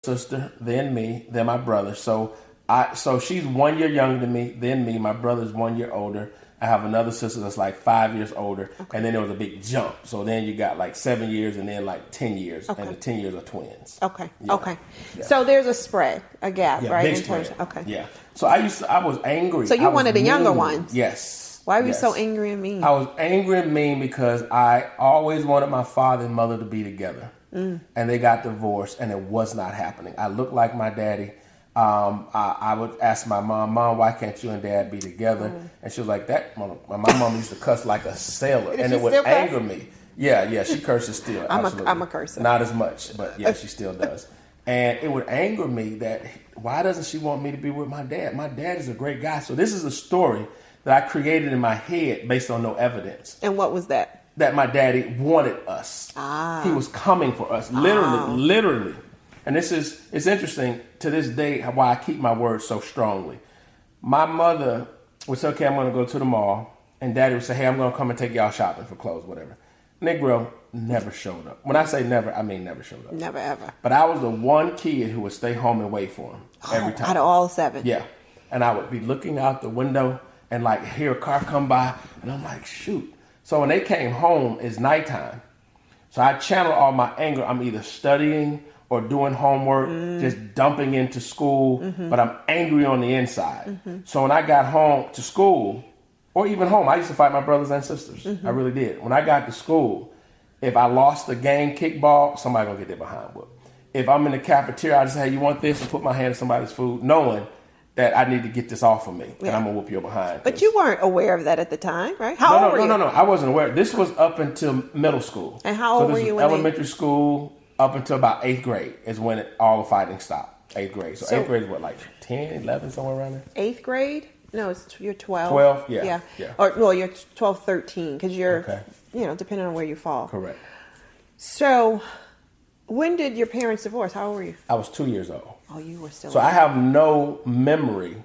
sister, then me, then my brother. So she's 1 year younger than me, then me. My brother's 1 year older. I have another sister that's like 5 years older, and then there was a big jump. So then you got like 7 years, and then like 10 years, and the 10 years are twins. Okay. Yeah. Okay. Yeah. So there's a spread, a gap, right? Big spread. Okay. Yeah. So I was angry. So you wanted the younger ones. Yes. Why were you so angry and mean? I was angry and mean because I always wanted my father and mother to be together, and they got divorced, and it was not happening. I looked like my daddy. I would ask my mom, why can't you and dad be together? And she was like, my mom used to cuss like a sailor, and it would anger me. Yeah, she curses still. I'm a cursor. Not as much, but yeah, she still does. And it would anger me that why doesn't she want me to be with my dad? My dad is a great guy. So this is a story that I created in my head based on no evidence. And what was that? That my daddy wanted us. He was coming for us, literally. And it's interesting to this day why I keep my word so strongly. My mother would say, okay, I'm going to go to the mall. And daddy would say, hey, I'm going to come and take y'all shopping for clothes, whatever. Negro never showed up. When I say never, I mean never showed up. Never, ever. But I was the one kid who would stay home and wait for him every time. Out of all 7? Yeah. And I would be looking out the window and like hear a car come by. And I'm like, shoot. So when they came home, it's nighttime. So I channel all my anger. I'm either studying or doing homework, just dumping into school, but I'm angry on the inside. So when I got home to school, or even home, I used to fight my brothers and sisters. I really did. When I got to school, if I lost the game kickball, somebody gonna get their behind whooped. If I'm in the cafeteria, I just say, hey, you want this? And put my hand in somebody's food, knowing that I need to get this off of me, and I'm gonna whoop your behind. But you weren't aware of that at the time, right? How old were you? No. I wasn't aware. This was up until middle school. And how old were you? Elementary school. Up until about 8th grade is when all the fighting stopped. 8th grade. So 8th grade is what, like 10, 11, somewhere around there? 8th grade? No, you're 12. 12? Yeah. Or, well, you're 12, 13, because you're, depending on where you fall. Correct. So, when did your parents divorce? How old were you? I was 2 years old. Oh, you were still. So I have no memory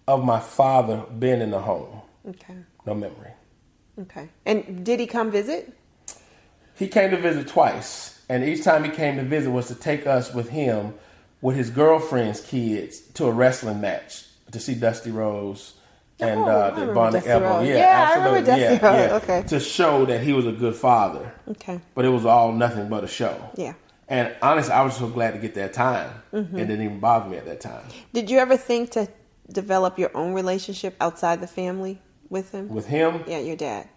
of my father being in the home. Okay. No memory. Okay. And did he come visit? He came to visit twice. And each time he came to visit was to take us with him, with his girlfriend's kids, to a wrestling match to see Dusty Rose and the Bionic Elbow. Yeah, absolutely. I remember Dusty Rose. Okay. To show that he was a good father. Okay. But it was all nothing but a show. Yeah. And honestly, I was so glad to get that time. It didn't even bother me at that time. Did you ever think to develop your own relationship outside the family with him? With him? Yeah, your dad.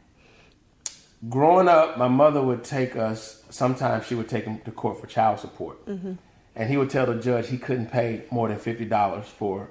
Growing up, my mother would take us, sometimes she would take him to court for child support. And he would tell the judge he couldn't pay more than $50 for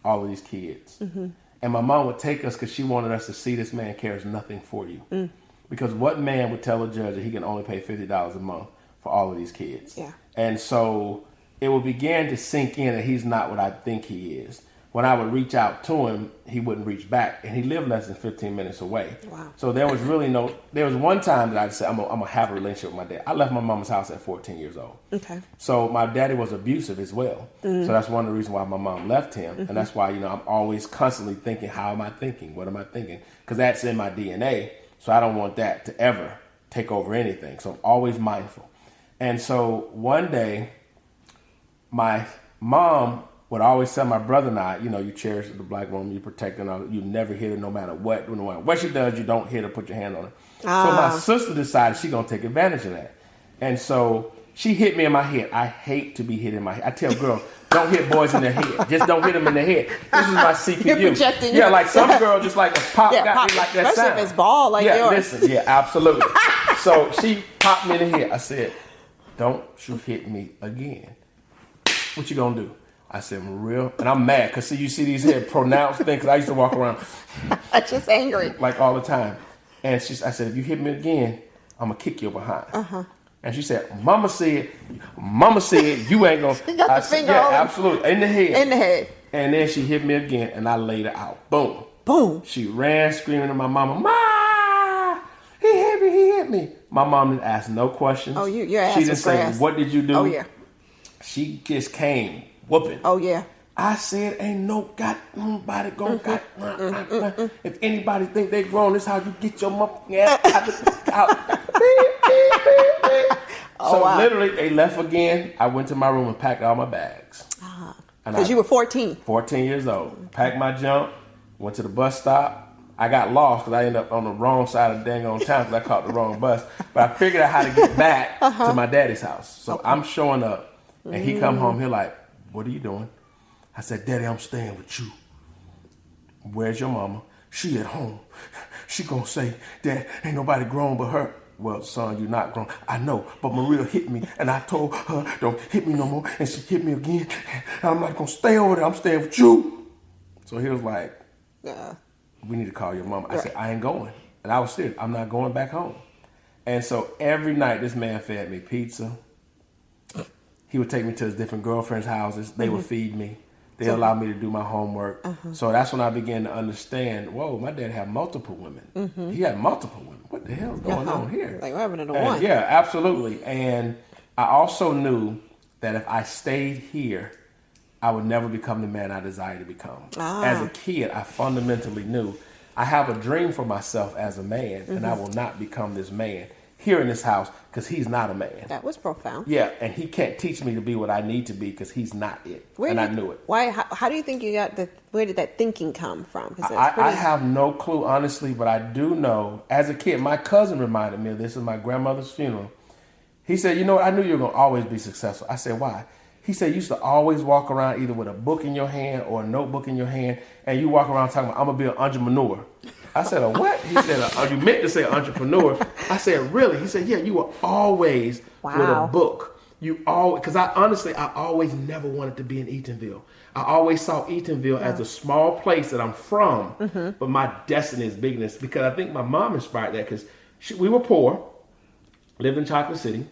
all of these kids. And my mom would take us because she wanted us to see this man cares nothing for you. Because what man would tell a judge that he can only pay $50 a month for all of these kids? Yeah. And so it would begin to sink in that he's not what I think he is. When I would reach out to him, he wouldn't reach back. And he lived less than 15 minutes away. Wow. So there was really there was one time that I said, I'm going to have a relationship with my dad. I left my mama's house at 14 years old. Okay. So my daddy was abusive as well. So that's one of the reasons why my mom left him. And that's why, I'm always constantly thinking, how am I thinking? What am I thinking? Because that's in my DNA. So I don't want that to ever take over anything. So I'm always mindful. And so one day, my mom would always tell my brother and I, you cherish the black woman, you protect her, you never hit her no matter what. No matter what she does, you don't hit her, put your hand on her. So my sister decided she's going to take advantage of that. And so she hit me in my head. I hate to be hit in my head. I tell girls, don't hit boys in their head. Just don't hit them in the head. This is my CPU. You're projecting. Yeah, like some girl just like a pop got me like that especially sound. if it's ball like yours. Listen, absolutely. So she popped me in the head. I said, don't you hit me again. What you going to do? I said, real, and I'm mad because you see these here pronounced things. Because I used to walk around just angry, like all the time. And I said, if you hit me again, I'm gonna kick your behind. And she said, Mama said, you ain't gonna. You got the finger yeah, on absolutely, in the head. In. And then she hit me again, and I laid her out. Boom, boom. She ran screaming to my mama, Ma, he hit me. My mom didn't ask no questions. Oh, your ass She didn't was say, grass. what did you do? Oh yeah. She just came whooping. Oh yeah. I said, ain't nobody gonna If anybody think they grown, this how you get your motherfucking ass out. So literally, they left again. I went to my room and packed all my bags. Because you were 14. 14 years old. Packed my junk, went to the bus stop. I got lost because I ended up on the wrong side of the dang on town because I caught the wrong bus. But I figured out how to get back to my daddy's house. So I'm showing up, and he come home. He's like, "What are you doing?" I said, "Daddy, I'm staying with you." "Where's your mama?" "She at home. She gonna say that ain't nobody grown but her." "Well, son, you not grown." "I know, but Maria hit me, and I told her don't hit me no more, and she hit me again. And I'm not gonna stay over there. I'm staying with you." So he was like, "We need to call your mama." I said, "I ain't going," and I was serious. I'm not going back home. And so every night, this man fed me pizza. He would take me to his different girlfriends' houses. They would feed me. They allowed me to do my homework. So that's when I began to understand, whoa, my dad had multiple women. He had multiple women. What the hell's going on here? Like, what happened to one? Yeah, absolutely. And I also knew that if I stayed here, I would never become the man I desired to become. As a kid, I fundamentally knew I have a dream for myself as a man, and I will not become this man here in this house because he's not a man. That was profound. Yeah, and he can't teach me to be what I need to be because he's not it. I knew it. Why? How do you think you got where did that thinking come from? I have no clue, honestly, but I do know, as a kid, my cousin reminded me of this at my grandmother's funeral. He said, "You know what, I knew you were going to always be successful." I said, "Why?" He said, "You used to always walk around either with a book in your hand or a notebook in your hand, and you walk around talking about, I'm going to be an entrepreneur." I said, "A what?" He said, "You meant to say entrepreneur." I said, "Really?" He said, "Yeah, you were always with a book. You always," because I always never wanted to be in Eatonville. I always saw Eatonville as a small place that I'm from, but my destiny is bigger than this, because I think my mom inspired that, because we were poor, lived in Chocolate City.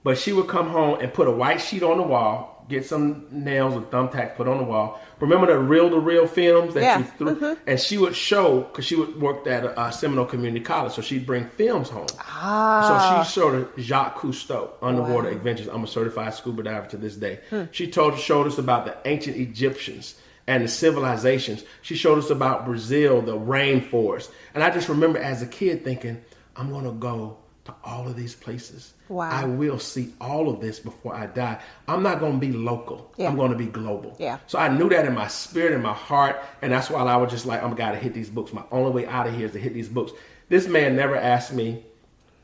But she would come home and put a white sheet on the wall, get some nails or thumbtacks put on the wall. Remember the reel-to-reel films that you threw? And she would show, because she would work at Seminole Community College, so she'd bring films home. So she showed us Jacques Cousteau, Underwater Adventures. I'm a certified scuba diver to this day. She showed us about the ancient Egyptians and the civilizations. She showed us about Brazil, the rainforest. And I just remember as a kid thinking, I'm going to go to all of these places. I will see all of this before I die. I'm not going to be local. I'm going to be global. So I knew that in my spirit, in my heart, and that's why I was just like, I'm got to hit these books. My only way out of here is to hit these books. This man never asked me,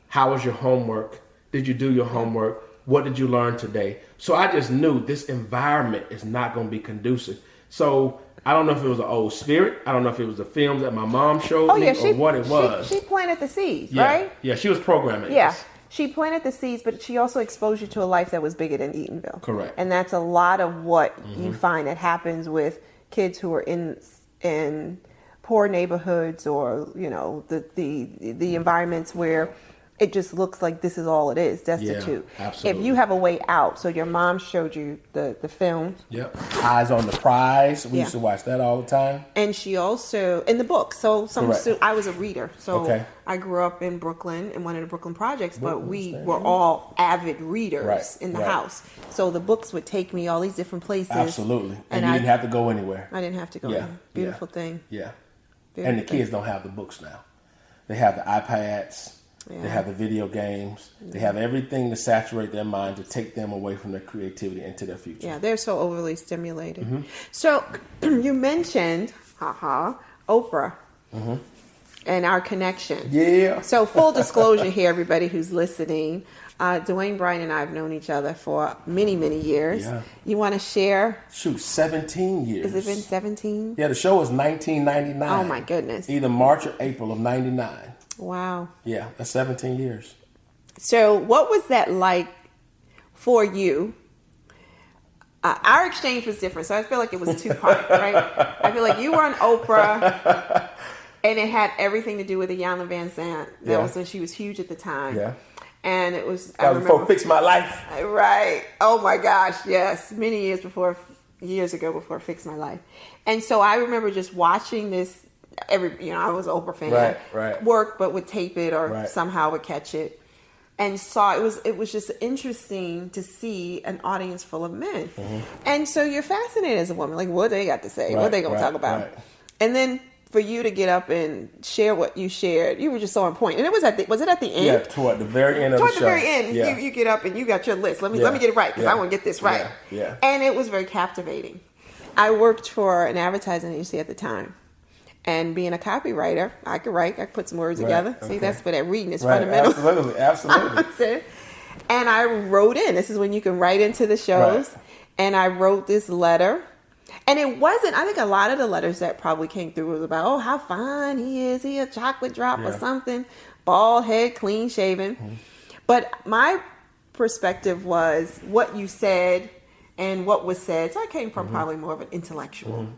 how was your homework? Did you do your homework? What did you learn today? So I just knew this environment is not going to be conducive. So I don't know if it was an old spirit. I don't know if it was the films that my mom showed me or what it was. She planted the seeds, right? Yeah, she was programming. She planted the seeds, but she also exposed you to a life that was bigger than Eatonville. Correct. And that's a lot of what you find that happens with kids who are in poor neighborhoods, or the environments where it just looks like this is all it is, destitute. Yeah, absolutely. If you have a way out, so your mom showed you the films. Yep. Eyes on the Prize. We used to watch that all the time. And she also, in the book, I was a reader. So I grew up in Brooklyn, in one of the Brooklyn projects, but we were all avid readers in the house. So the books would take me all these different places. Absolutely. And you didn't have to go anywhere. I didn't have to go anywhere. Beautiful thing. Yeah. And the kids don't have the books now. They have the iPads. They have the video games. They have everything to saturate their mind, to take them away from their creativity into their future. Yeah, they're so overly stimulated. So you mentioned, Oprah and our connection. Yeah. So full disclosure here, everybody who's listening, Dwayne Bryant and I have known each other for many, many years. Yeah. You want to share? 17 years. Has it been 17? Yeah, the show was 1999. Oh, my goodness. Either March or April of 99. Wow. Yeah, that's 17 years. So what was that like for you? Our exchange was different, so I feel like it was two-part, right? I feel like you were on Oprah, and it had everything to do with Iyanla Vanzant. That was when she was huge at the time. Yeah. And it was... That was before Fix My Life. Right. Oh, my gosh, yes. Many years ago before Fix My Life. And so I remember just watching this... I was an Oprah fan. Right. Work, but would tape it or somehow would catch it, and saw it was just interesting to see an audience full of men. And so you're fascinated as a woman, like what they got to say, what they gonna talk about. And then for you to get up and share what you shared, you were just so on point. And it was was it at the end? Yeah, toward the very end of the show. Toward the very end, you get up and you got your list. Let me get it right because I want to get this right. Yeah. And it was very captivating. I worked for an advertising agency at the time. And being a copywriter, I could write. I could put some words together. Okay. See, that's for that reading is fundamental. Absolutely. And I wrote in. This is when you can write into the shows. Right. And I wrote this letter. And it wasn't, I think a lot of the letters that probably came through was about, oh, how fine he is. He a chocolate drop or something. Bald head, clean shaven. Mm-hmm. But my perspective was what you said and what was said. So I came from probably more of an intellectual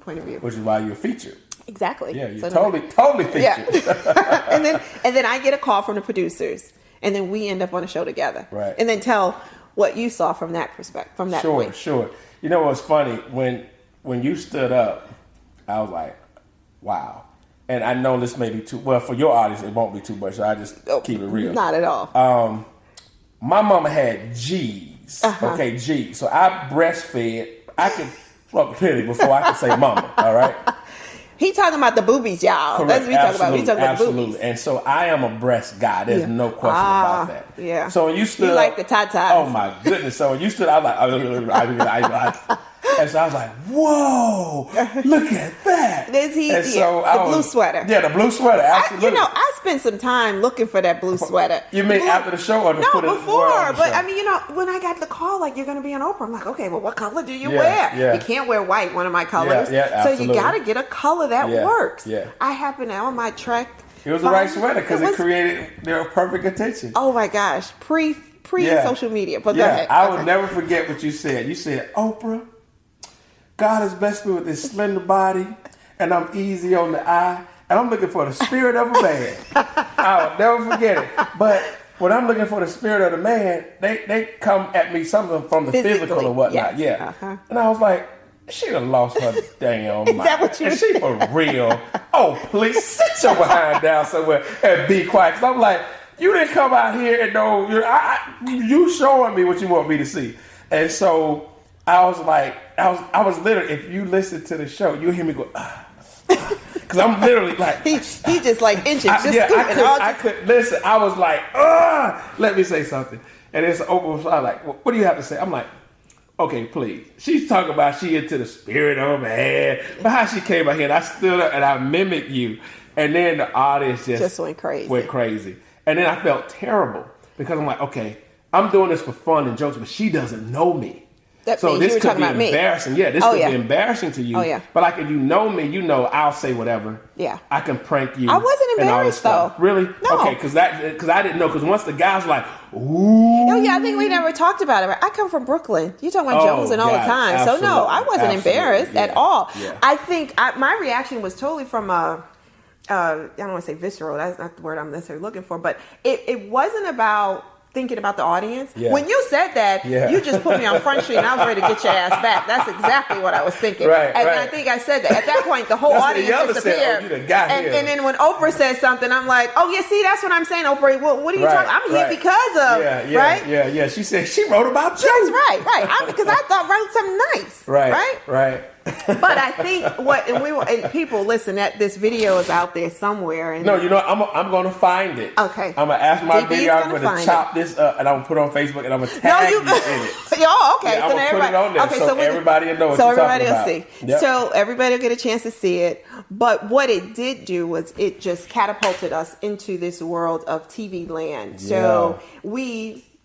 point of view. Which is why you're featured. Exactly. Yeah, you're totally featured. Yeah. and then I get a call from the producers, and then we end up on a show together. Right. And then tell what you saw from that perspective, from that point. Sure. You know what's funny? When you stood up, I was like, wow. And I know this may be too, well, for your audience, it won't be too much, so I just keep it real. Not at all. My mama had G's. Okay, G's. So I breastfed. I could fuck pretty before I could say mama, all right? He talking about the boobies, y'all. Correct. That's what he talking about. He talking about the boobies. And so I am a breast guy. There's no question about that. Yeah. So when you stood you like the tatas. Oh my goodness. So when you stood, I was like, and so I was like, whoa, look at that. The blue sweater. Yeah, the blue sweater, absolutely. I spent some time looking for that blue sweater. You mean after the show or to put it before? But I mean, when I got the call, like, you're going to be on Oprah, I'm like, okay, well, what color do you wear? Yeah. You can't wear white, one of my colors. Yeah, so you got to get a color that works. Yeah. I happen to, on my track. It was the right sweater because it created their perfect attention. Oh my gosh. Pre social media. But go ahead. I will never forget what you said. You said, Oprah, God has blessed me with this slender body, and I'm easy on the eye, and I'm looking for the spirit of a man. I will never forget it. But when I'm looking for the spirit of the man, they come at me something from the physical or whatnot. Yes. Yeah. Uh-huh. And I was like, she done lost her damn mind. Is that what you And she for real. Oh, please sit your behind down somewhere and be quiet. Because I'm like, you didn't come out here and know, you showing me what you want me to see. And so I was like, I was literally, if you listen to the show, you'll hear me go, because I'm literally like, he just like inches, I could listen. I was like, let me say something. And it's open. So I'm like, what do you have to say? I'm like, okay, please. She's talking about she into the spirit of a man, but how she came out here and I stood up and I mimicked you, and then the audience just went crazy. And then I felt terrible because I'm like, okay, I'm doing this for fun and jokes, but she doesn't know me. So this could be embarrassing. Yeah, this could be embarrassing to you. Oh, yeah. But like if you know me, you know I'll say whatever. Yeah. I can prank you. I wasn't embarrassed though. Really? No. Okay, because I didn't know. Because once the guys like, ooh. Oh yeah, I think we never talked about it. I come from Brooklyn. You talking about Jones and all the time. Absolutely. So no, I wasn't embarrassed at all. Yeah. I think my reaction was totally from I don't want to say visceral. That's not the word I'm necessarily looking for. But it wasn't about thinking about the audience. Yeah. When you said that, you just put me on Front Street and I was ready to get your ass back. That's exactly what I was thinking. Right. I think I said that. At that point, the whole audience disappeared. And then when Oprah said something, I'm like, oh, yeah, see, that's what I'm saying, Oprah. What are you talking about? I'm here because of, right? Yeah. She said, she wrote about you. That's right. Because I thought wrote something nice. Right. But I think and people listen, that this video is out there somewhere. And no, you know, I'm going to find it. Okay. I'm going to ask my videographer to chop this up, and I'm going to put it on Facebook, and I'm going to tag you in it. Okay. Yeah, I'm going to put it on there so everybody will know what you're talking about. So everybody will see. Yep. So everybody will get a chance to see it. But what it did do was it just catapulted us into this world of TV land. So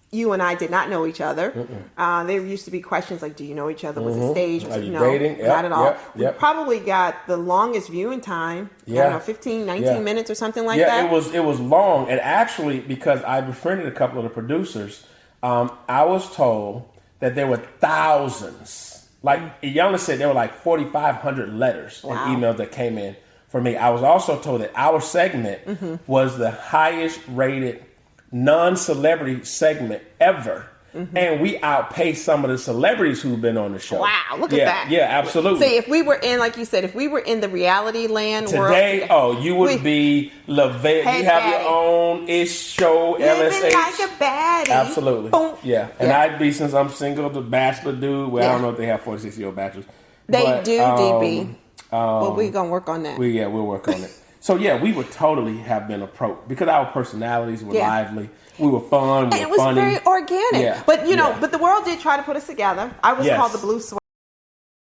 you and I did not know each other. There used to be questions like, do you know each other? Was it staged? Are you dating? Not at all. Yep. We probably got the longest viewing time. I don't know, 15, 19 minutes or something like that. Yeah, it was long. And actually, because I befriended a couple of the producers, I was told that there were thousands. Like Iyanla said, there were like 4,500 letters and emails that came in for me. I was also told that our segment was the highest rated non-celebrity segment ever. And we outpaced some of the celebrities who've been on the show. Wow, look at that. Yeah, absolutely. See, if we were in, like you said, if we were in the reality land today, you would be LaVette. You have your own ish show, LSH. Like a baddie. Absolutely. Boom. Yeah. And I'd be, since I'm single, the bachelor dude. Well, I don't know if they have 46-year-old bachelors. They do, DB. But we're gonna work on that. We'll work on it. So we would totally have been approached because our personalities were lively. We were fun. We were it was funny. very organic. Yeah. But but the world did try to put us together. I was called the blue sweat.